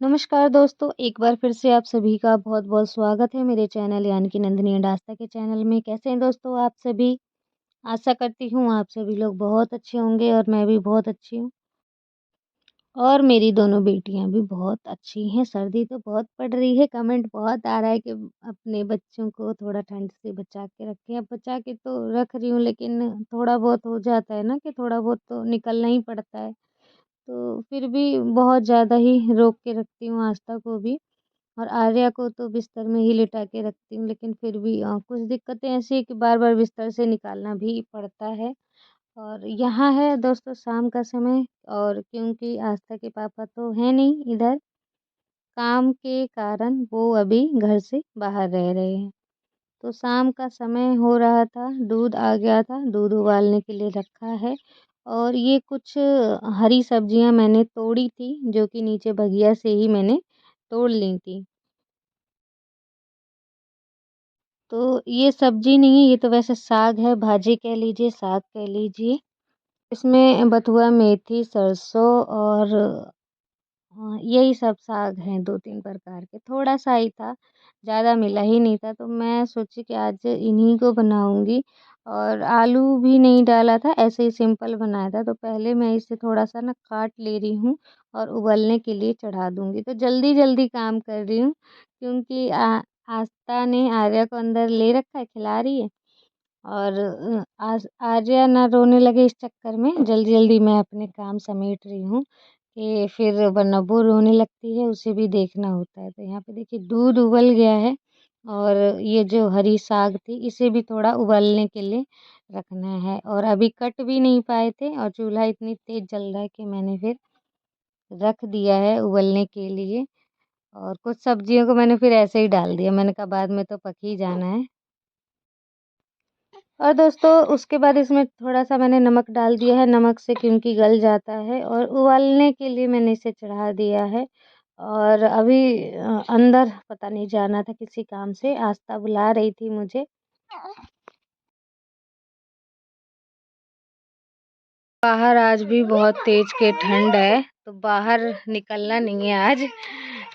नमस्कार दोस्तों, एक बार फिर से आप सभी का बहुत-बहुत स्वागत है मेरे चैनल यानी कि नंदिनी एंड आस्था के चैनल में। कैसे हैं दोस्तों आप सभी? आशा करती हूँ आप सभी लोग बहुत अच्छे होंगे और मैं भी बहुत अच्छी हूँ। और मेरी दोनों बेटियाँ भी बहुत अच्छी हैं। सर्दी तो बहुत पड़ रही है, कमेंट बहुत आ रहा है कि अपने बच्चों को थोड़ा ठंड से बचा के रखें। अब बचा के तो रख रही हूँ लेकिन थोड़ा बहुत हो जाता है ना कि थोड़ा बहुत तो निकलना ही पड़ता है। तो फिर भी बहुत ज़्यादा ही रोक के रखती हूँ आस्था को भी। और आर्या को तो बिस्तर में ही लिटा के रखती हूँ, लेकिन फिर भी कुछ दिक्कतें ऐसी हैं कि बार-बार बिस्तर से निकालना भी पड़ता है। और यहाँ है दोस्तों शाम का समय और क्योंकि आस्था के पापा तो हैं नहीं इधर, काम के कारण वो अभी घर से बाहर रह रहे हैं। तो शाम का समय हो रहा था, दूध आ गया था, दूध उबालने के लिए रखा है। और ये कुछ हरी सब्जियाँ मैंने तोड़ी थी, जो कि नीचे बगिया से ही मैंने तोड़ ली थी। तो ये सब्ज़ी नहीं है, ये तो वैसे साग है, भाजी कह लीजिए, साग कह लीजिए। इसमें बथुआ, मेथी, सरसों और यही सब साग हैं 2-3 प्रकार के। थोड़ा-सा ही था, ज़्यादा मिला ही नहीं था, तो मैं सोची कि आज इन्हीं को बनाऊँगी। और आलू भी नहीं डाला था, ऐसे ही सिंपल बनाया था। तो पहले मैं इसे थोड़ा-सा ना काट ले रही हूँ और उबलने के लिए चढ़ा दूँगी। तो जल्दी-जल्दी काम कर रही हूँ क्योंकि आस्था ने आर्या को अंदर ले रखा है, खिला रही है। और आज आर्या ना रोने लगे इस चक्कर में जल्दी-जल्दी मैं अपने काम समेट रही हूँ कि फिर वरना वो रोने लगती है, उसे भी देखना होता है। तो यहाँ पे देखिए दूध उबल गया है और ये जो हरी साग थी इसे भी थोड़ा उबलने के लिए रखना है। और अभी कट भी नहीं पाए थे और चूल्हा इतनी तेज़ जल रहा है कि मैंने फिर रख दिया है उबलने के लिए। और कुछ सब्जियों को मैंने फिर ऐसे ही डाल दिया, मैंने कहा बाद में तो पक ही जाना है। और दोस्तों उसके बाद इसमें थोड़ा-सा मैंने नमक डाल दिया है, नमक से क्योंकि गल जाता है और उबालने के लिए मैंने इसे चढ़ा दिया है। और अभी अंदर पता नहीं जाना था किसी काम से, आस्था बुला रही थी मुझे। बाहर आज भी बहुत तेज के ठंड है, तो बाहर निकलना नहीं है आज,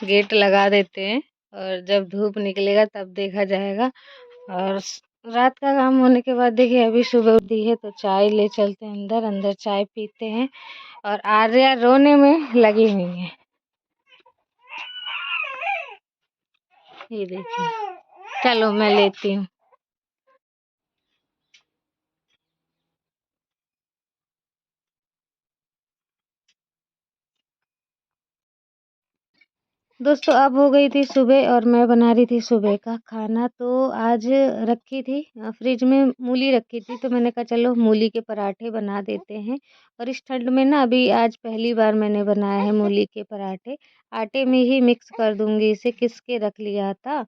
गेट लगा देते हैं और जब धूप निकलेगा तब देखा जाएगा। और रात का काम होने के बाद देखिए अभी सुबह उठी है तो चाय ले चलते हैं अंदर, अंदर चाय पीते हैं। और आर्या रोने में लगी हुई है, ये देखिए। चलो मैं लेती हूँ। दोस्तों अब हो गई थी सुबह और मैं बना रही थी सुबह का खाना। तो आज रखी थी फ्रिज में मूली रखी थी, तो मैंने कहा चलो मूली के पराठे बना देते हैं। और इस ठंड में ना अभी आज पहली बार मैंने बनाया है मूली के पराठे। आटे में ही मिक्स कर दूंगी, इसे किस के रख लिया था।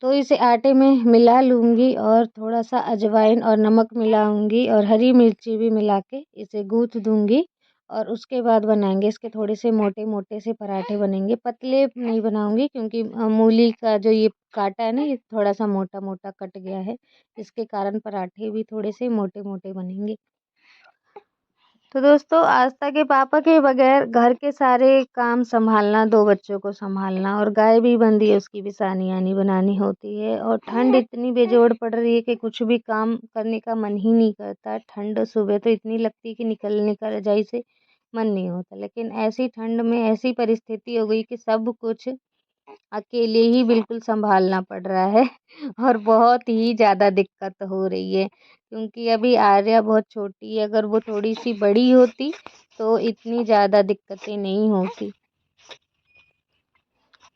तो इसे आटे में मिला लूँगी और थोड़ा-सा अजवाइन और नमक मिलाऊँगी और हरी मिर्ची भी मिला के इसे गूँथ दूँगी। और उसके बाद बनाएँगे इसके थोड़े से मोटे-मोटे से पराठे बनेंगे। पतले नहीं बनाऊँगी क्योंकि मूली का जो ये काटा है ना, ये थोड़ा-सा मोटा-मोटा कट गया है। इसके कारण पराठे भी थोड़े से मोटे-मोटे बनेंगे। तो दोस्तों आस्था के पापा के बगैर घर के सारे काम संभालना, 2 बच्चों को संभालना और गाय भी बंधी है, उसकी भी सानी-आनी बनानी होती है। और ठंड इतनी बेजोड़ पड़ रही है कि कुछ भी काम करने का मन ही नहीं करता। ठंड सुबह तो इतनी लगती है कि निकलने का रज़ाई से मन नहीं होता, लेकिन ऐसी ठंड में ऐसी परिस्थिति हो गई कि सब कुछ अकेले ही बिल्कुल सँभालना पड़ रहा है और बहुत ही ज़्यादा दिक्कत हो रही है क्योंकि अभी आर्या बहुत छोटी है, अगर वो थोड़ी-सी बड़ी होती तो इतनी ज़्यादा दिक्कतें नहीं होती।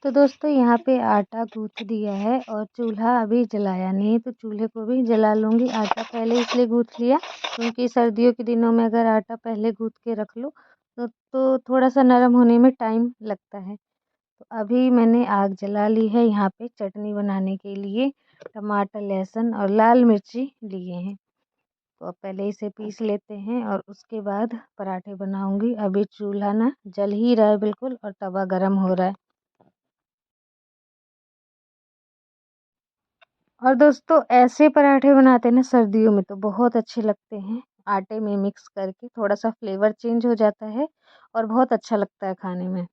तो दोस्तों यहाँ पे आटा गूँथ दिया है और चूल्हा अभी जलाया नहीं है, तो चूल्हे को भी जला लूँगी। आटा पहले इसलिए गूँथ लिया क्योंकि सर्दियों के दिनों में अगर आटा पहले गूँथ के रख लो तो थोड़ा-सा नरम होने में टाइम लगता है। तो अभी मैंने आग जला ली है यहाँ पे चटनी बनाने के लिए। टमाटर, लहसुन और लाल मिर्ची लिए हैं। तो अब पहले इसे पीस लेते हैं और उसके बाद पराठे बनाऊँगी। अभी चूल्हा ना जल ही रहा है बिल्कुल और तवा गरम हो रहा है। और दोस्तों ऐसे पराठे बनाते हैं ना सर्दियों में तो बहुत अच्छे लगते हैं। आटे में मिक्स करके थोड़ा-सा फ्लेवर चेंज हो जाता है और बहुत अच्छा लगता है खाने में।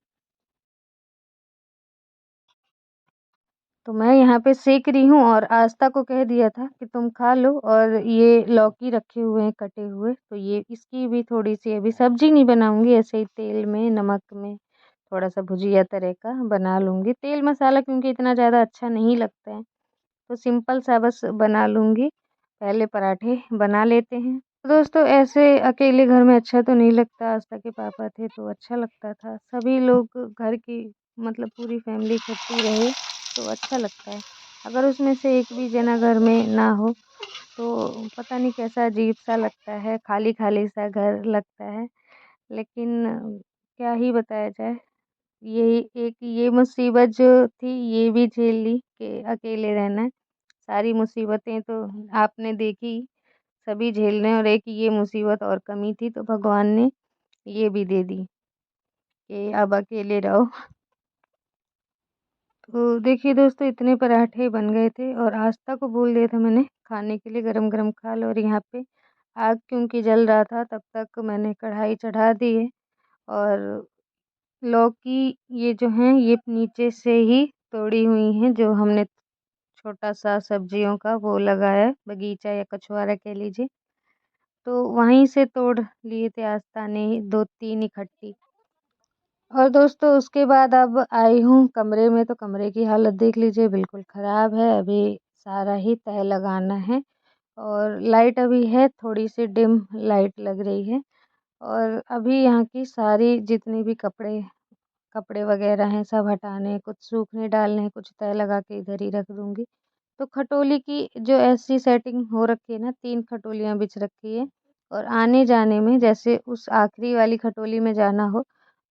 तो मैं यहाँ पे सेक रही हूँ और आस्था को कह दिया था कि तुम खा लो। और ये लौकी रखे हुए हैं कटे हुए, तो ये इसकी भी थोड़ी-सी अभी सब्ज़ी नहीं बनाऊँगी, ऐसे ही तेल में, नमक में थोड़ा-सा भुजिया तरह का बना लूँगी। तेल मसाला क्योंकि इतना ज़्यादा अच्छा नहीं लगता है, तो सिंपल सा बस बना लूँगी। पहले पराठे बना लेते हैं। तो दोस्तों ऐसे अकेले घर में अच्छा तो नहीं लगता, आस्था के पापा थे तो अच्छा लगता था। सभी लोग घर की मतलब पूरी फैमिली इकट्ठी रहे तो अच्छा लगता है। अगर उसमें से एक भी जना घर में ना हो तो पता नहीं कैसा अजीब-सा लगता है, खाली-खाली सा घर लगता है। लेकिन क्या ही बताया जाए, यही एक ये मुसीबत जो थी ये भी झेल ली कि अकेले रहना है। सारी मुसीबतें तो आपने देखी, सभी झेल रहे हैं और एक ये मुसीबत और कमी थी तो भगवान ने ये भी दे दी कि अब अकेले रहो। तो देखिए दोस्तों इतने पराठे बन गए थे और आस्था को बोल दिया था मैंने खाने के लिए गरम-गरम खा लो। और यहाँ पे आग क्योंकि जल रहा था तब तक मैंने कढ़ाई चढ़ा दी है। और लौकी ये जो हैं ये नीचे से ही तोड़ी हुई हैं, जो हमने छोटा-सा सब्जियों का वो लगाया है, बगीचा या कछुआरा कह लीजिए। तो वहीं से तोड़ लिए थे आस्था ने 2-3 इकट्ठी। और दोस्तों उसके बाद अब आई हूँ कमरे में, तो कमरे की हालत देख लीजिए बिल्कुल ख़राब है। अभी सारा ही तह लगाना है और लाइट अभी है थोड़ी-सी डिम लाइट लग रही है। और अभी यहाँ की सारी जितनी भी कपड़े कपड़े वग़ैरह हैं सब हटाने हैं, कुछ सूखने डालने हैं, कुछ तह लगा के इधर ही रख दूँगी। तो खटोली की जो ऐसी सेटिंग हो रखी है ना, 3 खटोलियाँ बिछ रखी है। और आने-जाने में जैसे उस आखिरी वाली खटोली में जाना हो,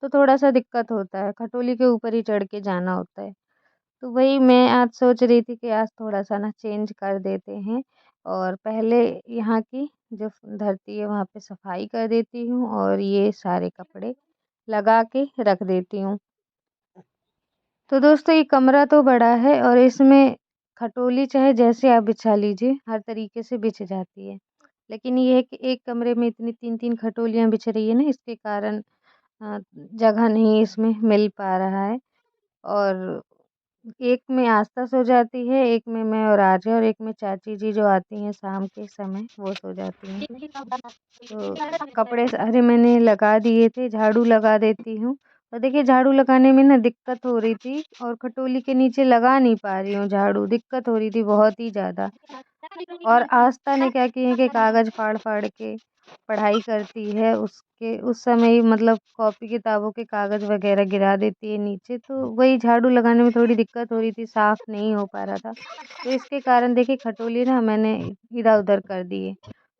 तो थोड़ा-सा दिक्कत होता है, खटोली के ऊपर ही चढ़ के जाना होता है। तो वही मैं आज सोच रही थी कि आज थोड़ा-सा ना चेंज कर देते हैं और पहले यहाँ की जो धरती है वहाँ पे सफाई कर देती हूँ और ये सारे कपड़े लगा के रख देती हूँ। तो दोस्तों ये कमरा तो बड़ा है और इसमें खटोली चाहे जैसे आप बिछा लीजिए, हर तरीके से बिछ जाती है। लेकिन ये है कि एक कमरे में इतनी 3-3 खटोलियाँ बिछ रही है ना, इसके कारण जगह नहीं इसमें मिल पा रहा है। और एक में आस्था सो जाती है, एक में मैं और आर्या और एक में चाची जी जो आती हैं शाम के समय वो सो जाती हैं। तो कपड़े सारे मैंने लगा दिए थे, झाड़ू लगा देती हूँ। और देखिए झाड़ू लगाने में ना दिक्कत हो रही थी और खटोली के नीचे लगा नहीं पा रही हूँ झाड़ू, दिक्कत हो रही थी बहुत ही ज़्यादा। और आस्था ने क्या किए कि कागज़ फाड़-फाड़ के पढ़ाई करती है, उसके उस समय ही मतलब कॉपी किताबों के कागज़ वग़ैरह गिरा देती है नीचे, तो वही झाड़ू लगाने में थोड़ी दिक्कत हो रही थी, साफ़ नहीं हो पा रहा था। तो इसके कारण देखिए खटोली ना मैंने इधर-उधर कर दी है।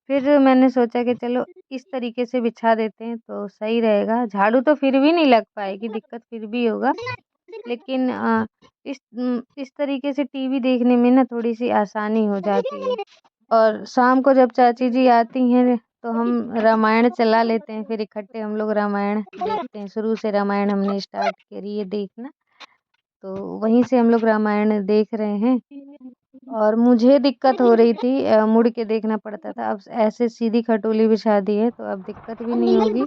फिर मैंने सोचा कि चलो इस तरीके से बिछा देते हैं तो सही रहेगा, झाड़ू तो फिर भी नहीं लग पाएगी, दिक्कत फिर भी होगा। लेकिन इस तरीके से टीवी देखने में ना थोड़ी-सी आसानी हो जाती है। और शाम को जब चाची जी आती हैं तो हम रामायण चला लेते हैं, फिर इकट्ठे हम लोग रामायण देखते हैं। शुरू से रामायण हमने स्टार्ट करी है देखना, तो वहीं से हम लोग रामायण देख रहे हैं। और मुझे दिक्कत हो रही थी, मुड़ के देखना पड़ता था, अब ऐसे सीधी खटोली बिछा दी है तो अब दिक्कत भी नहीं होगी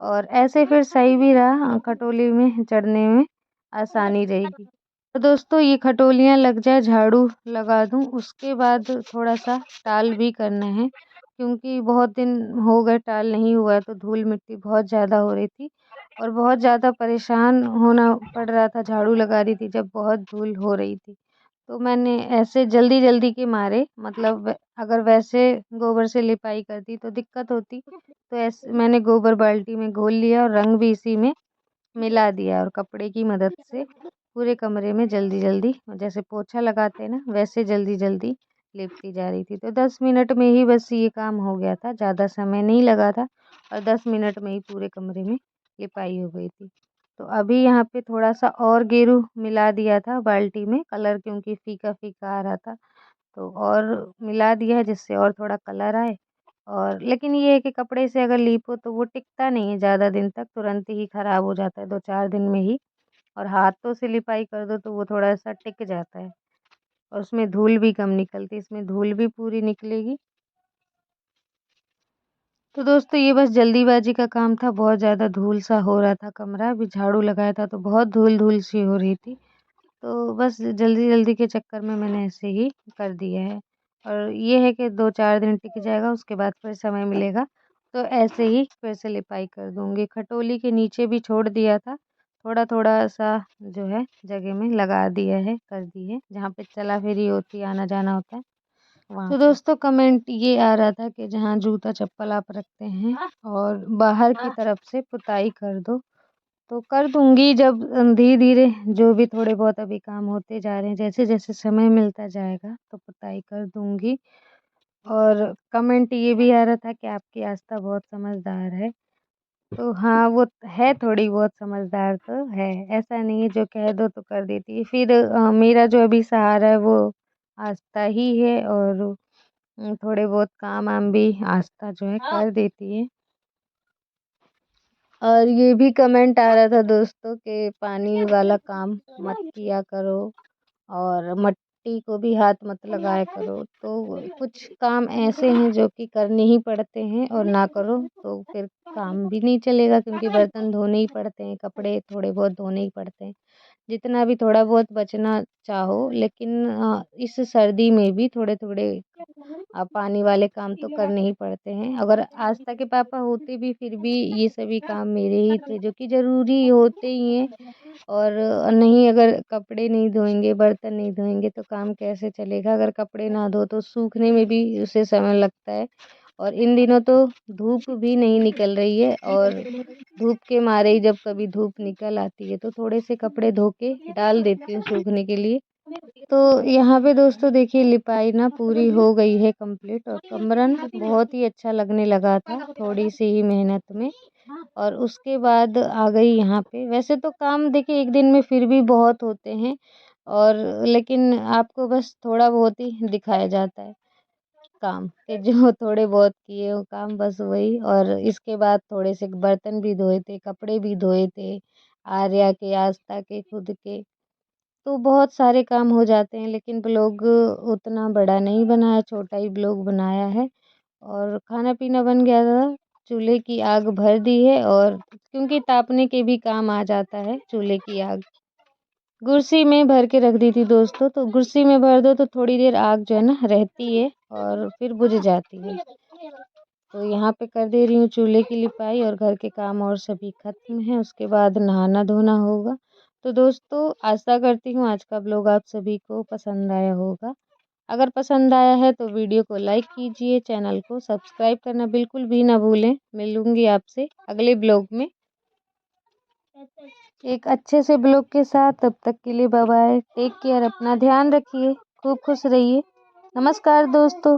और ऐसे फिर सही भी रहा, खटोली में चढ़ने में आसानी रहेगी। तो दोस्तों ये खटोलियाँ लग जाए, झाड़ू लगा दूँ, उसके बाद थोड़ा-सा टाल भी करना है, क्योंकि बहुत दिन हो गए टाल नहीं हुआ है तो धूल-मिट्टी बहुत ज़्यादा हो रही थी और बहुत ज़्यादा परेशान होना पड़ रहा था, झाड़ू लगा रही थी जब बहुत धूल हो रही थी। तो मैंने ऐसे जल्दी-जल्दी के मारे मतलब अगर वैसे गोबर से लिपाई करती तो दिक्कत होती, तो ऐसे मैंने गोबर बाल्टी में घोल लिया और रंग भी इसी में मिला दिया और कपड़े की मदद से पूरे कमरे में जल्दी-जल्दी जैसे पोछा लगाते हैं ना, वैसे जल्दी-जल्दी लिपती जा रही थी। तो 10 मिनट में ही बस ये काम हो गया था, ज़्यादा समय नहीं लगा था और 10 मिनट में ही पूरे कमरे में लिपाई हो गई थी। तो अभी यहाँ पे थोड़ा-सा और गेरू मिला दिया था बाल्टी में, कलर क्योंकि फीका-फीका आ रहा था, तो और मिला दिया है जिससे और थोड़ा कलर आए। और लेकिन ये है कि कपड़े से अगर लीपो तो वो टिकता नहीं है ज़्यादा दिन तक, तुरंत ही खराब हो जाता है 2-4 दिन में ही। और हाथों से लिपाई कर दो तो वो थोड़ा-सा टिक जाता है और उसमें धूल भी कम निकलती है, इसमें धूल भी पूरी निकलेगी। तो दोस्तों ये बस जल्दीबाजी का काम था, बहुत ज़्यादा धूल सा हो रहा था कमरा, अभी झाड़ू लगाया था तो बहुत धूल-धूल सी हो रही थी। तो बस जल्दी-जल्दी के चक्कर में मैंने ऐसे ही कर दिया है। और ये है कि 2-4 दिन टिक जाएगा, उसके बाद फिर समय मिलेगा तो ऐसे ही फिर से लिपाई कर दूँगी। खटोली के नीचे भी छोड़ दिया था, थोड़ा-थोड़ा सा जो है जगह में लगा दिया है, कर दी है, जहाँ पे चला-फिरी होती है, आना-जाना होता है। तो दोस्तों कमेंट ये आ रहा था कि जहाँ जूता-चप्पल आप रखते हैं और बाहर की तरफ से पुताई कर दो। तो कर दूँगी जब धीरे-धीरे जो भी थोड़े बहुत अभी काम होते जा रहे हैं, जैसे-जैसे समय मिलता जाएगा तो पुताई कर दूँगी। और कमेंट ये भी आ रहा था कि आपकी आस्था बहुत समझदार है। तो हाँ, वो है थोड़ी बहुत समझदार तो है, ऐसा नहीं है जो कह दो तो कर देती है। फिर मेरा जो अभी सहारा है वो आस्था ही है और थोड़े बहुत काम-वाम भी आस्था जो है कर देती है। और ये भी कमेंट आ रहा था दोस्तों कि पानी वाला काम मत किया करो और मट्टी को भी हाथ मत लगाया करो। तो कुछ काम ऐसे हैं जो कि करने ही पड़ते हैं और ना करो तो फिर काम भी नहीं चलेगा, क्योंकि बर्तन धोने ही पड़ते हैं, कपड़े थोड़े बहुत धोने ही पड़ते हैं। जितना भी थोड़ा बहुत बचना चाहो, लेकिन इस सर्दी में भी थोड़े-थोड़े पानी वाले काम तो करने ही पड़ते हैं। अगर आस्था के पापा होते भी फिर भी ये सभी काम मेरे ही थे, जो कि ज़रूरी होते ही हैं। और नहीं, अगर कपड़े नहीं धोएँगे, बर्तन नहीं धोएँगे तो काम कैसे चलेगा? अगर कपड़े ना धो तो सूखने में भी उसे समय लगता है। और इन दिनों तो धूप भी नहीं निकल रही है, और धूप के मारे ही जब कभी धूप निकल आती है तो थोड़े से कपड़े धो के डाल देती हूँ सूखने के लिए। तो यहाँ पे दोस्तों देखिए लिपाई ना पूरी हो गई है कंप्लीट, और कमरन बहुत ही अच्छा लगने लगा था थोड़ी सी ही मेहनत में। और उसके बाद आ गई यहाँ पे। वैसे तो काम देखिए एक दिन में फिर भी बहुत होते हैं, और लेकिन आपको बस थोड़ा बहुत ही दिखाया जाता है काम कि जो थोड़े बहुत किए हो काम, बस वही। और इसके बाद थोड़े से बर्तन भी धोए थे, कपड़े भी धोए थे, आर्या के, आस्था के, खुद के। तो बहुत सारे काम हो जाते हैं, लेकिन ब्लॉग उतना बड़ा नहीं बनाया, छोटा ही ब्लॉग बनाया है। और खाना-पीना बन गया था, चूल्हे की आग भर दी है, और क्योंकि तापने के भी काम आ जाता है चूल्हे की आग। गुरसी में भर के रख दी थी दोस्तों, तो गुरसी में भर दो तो थोड़ी देर आग जो है ना रहती है और फिर बुझ जाती है। तो यहाँ पे कर दे रही हूँ चूल्हे की लिपाई, और घर के काम और सभी खत्म हैं, उसके बाद नहाना-धोना होगा। तो दोस्तों आशा करती हूँ आज का ब्लॉग आप सभी को पसंद आया होगा। अगर पसंद आया है तो वीडियो को लाइक कीजिए, चैनल को सब्सक्राइब करना बिल्कुल भी ना भूलें। मिलूँगी आपसे अगले ब्लॉग में एक अच्छे से ब्लॉग के साथ। तब तक के लिए बाय बाय, टेक केयर, अपना ध्यान रखिए, खूब खुश रहिए। नमस्कार दोस्तों।